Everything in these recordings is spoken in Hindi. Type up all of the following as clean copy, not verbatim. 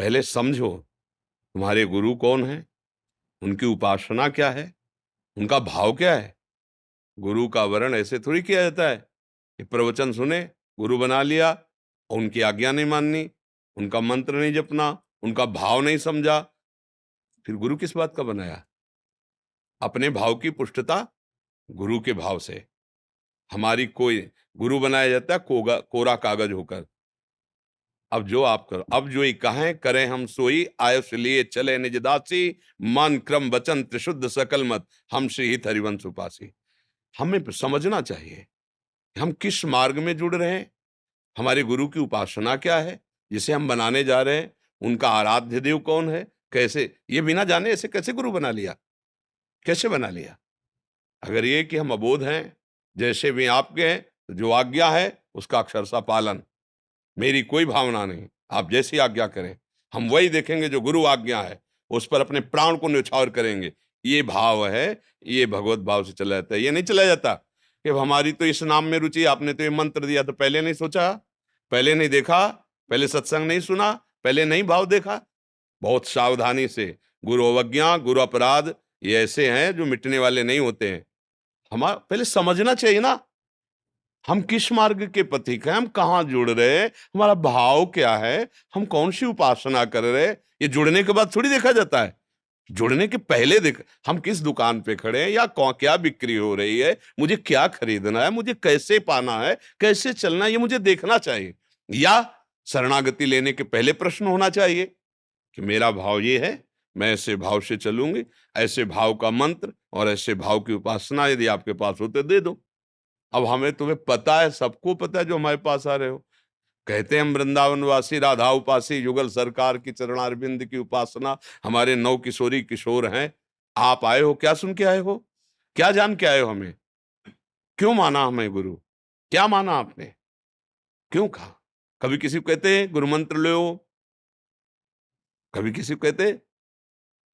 पहले समझो तुम्हारे गुरु कौन है, उनकी उपासना क्या है, उनका भाव क्या है। गुरु का वर्ण ऐसे थोड़ी किया जाता है कि प्रवचन सुने, गुरु बना लिया और उनकी आज्ञा नहीं माननी, उनका मंत्र नहीं जपना, उनका भाव नहीं समझा, फिर गुरु किस बात का बनाया। अपने भाव की पुष्टता गुरु के भाव से। हमारी कोई गुरु बनाया जाता है कोरा कागज होकर। अब जो आप करो, अब जो ही कहें करें हम सोई, आयुष लिए चले निज दासी, मन क्रम वचन त्रिशुद्ध सकल मत, हम श्री हित हरिवंश उपासी। हमें समझना चाहिए कि हम किस मार्ग में जुड़ रहे हैं, हमारे गुरु की उपासना क्या है, जिसे हम बनाने जा रहे हैं, उनका आराध्य देव कौन है, कैसे। ये बिना जाने ऐसे कैसे गुरु बना लिया, कैसे बना लिया। अगर ये कि हम अबोध हैं, जैसे भी आपके हैं, तो जो आज्ञा है उसका अक्षरशः पालन, मेरी कोई भावना नहीं, आप जैसी आज्ञा करें हम वही देखेंगे। जो गुरु आज्ञा है उस पर अपने प्राण को न्यौछावर करेंगे। ये भाव है, ये भगवत भाव से चला जाता है। ये नहीं चला जाता कि हमारी तो इस नाम में रुचि, आपने तो ये मंत्र दिया तो पहले नहीं सोचा, पहले नहीं देखा, पहले सत्संग नहीं सुना, पहले नहीं भाव देखा। बहुत सावधानी से। गुरु अवज्ञा, गुरु अपराध, ये ऐसे हैं जो मिटने वाले नहीं होते हैं। हमारा पहले समझना चाहिए ना, हम किस मार्ग के पथिक हैं, हम कहाँ जुड़ रहे हैं, हमारा भाव क्या है, हम कौन सी उपासना कर रहे हैं। ये जुड़ने के बाद थोड़ी देखा जाता है, जुड़ने के पहले देख हम किस दुकान पे खड़े हैं, या क्या बिक्री हो रही है, मुझे क्या खरीदना है, मुझे कैसे पाना है, कैसे चलना है, ये मुझे देखना चाहिए। या शरणागति लेने के पहले प्रश्न होना चाहिए कि मेरा भाव ये है, मैं ऐसे भाव से चलूंगी, ऐसे भाव का मंत्र और ऐसे भाव की उपासना यदि आपके पास हो तो दे दो। अब हमें तुम्हें पता है, सबको पता है जो हमारे पास आ रहे हो। कहते हैं हम वृंदावनवासी राधा उपासी, युगल सरकार की चरणारविंद की उपासना, हमारे नौ किशोरी किशोर हैं। आप आए हो, क्या सुन के आए हो, क्या जान के आए हो, हमें क्यों माना, हमें गुरु क्या माना आपने, क्यों कहा। कभी किसी को कहते हैं गुरु मंत्र लो, कभी किसी को कहते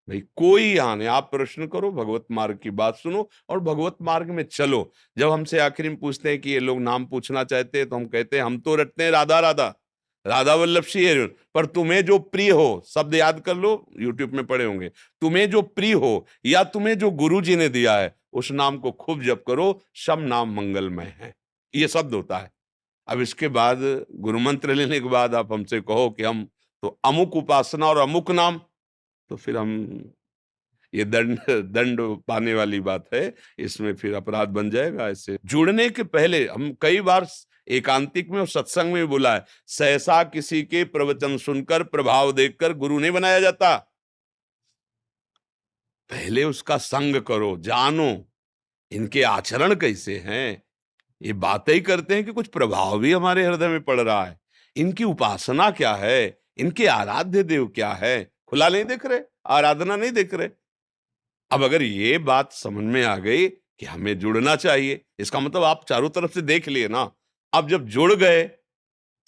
भाई कोई आने, आप प्रश्न करो, भगवत मार्ग की बात सुनो और भगवत मार्ग में चलो। जब हमसे आखिर में पूछते हैं कि ये लोग नाम पूछना चाहते हैं, तो हम कहते हैं हम तो रटते हैं राधा राधा, राधा वल्लभ श्री हरि, पर तुम्हें जो प्रिय हो, शब्द याद कर लो, यूट्यूब में पढ़े होंगे, तुम्हें जो प्रिय हो या तुम्हें जो गुरु जी ने दिया है उस नाम को खूब जप करो, सब नाम मंगलमय है, ये शब्द होता है। अब इसके बाद गुरु मंत्र लेने के बाद आप हमसे कहो कि हम तो अमुक उपासना और अमुक नाम, तो फिर हम, ये दंड दंड पाने वाली बात है, इसमें फिर अपराध बन जाएगा। ऐसे जुड़ने के पहले हम कई बार एकांतिक में और सत्संग में बोला है, सहसा किसी के प्रवचन सुनकर प्रभाव देखकर गुरु नहीं बनाया जाता। पहले उसका संग करो, जानो इनके आचरण कैसे हैं, ये बातें ही करते हैं कि कुछ प्रभाव भी हमारे हृदय में पड़ रहा है, इनकी उपासना क्या है, इनके आराध्य देव क्या है, खुला नहीं देख रहे, आराधना नहीं देख रहे। अब अगर ये बात समझ में आ गई कि हमें जुड़ना चाहिए, इसका मतलब आप चारों तरफ से देख लिए ना। अब जब जुड़ गए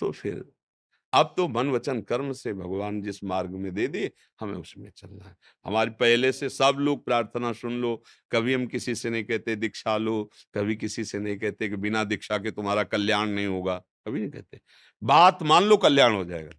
तो फिर अब तो मन वचन कर्म से भगवान जिस मार्ग में दे दिए, हमें उसमें चलना है। हमारे पहले से सब लोग प्रार्थना सुन लो, कभी हम किसी से नहीं कहते दीक्षा लो, कभी किसी से नहीं कहते कि बिना दीक्षा के तुम्हारा कल्याण नहीं होगा, कभी नहीं कहते। बात मान लो, कल्याण हो जाएगा।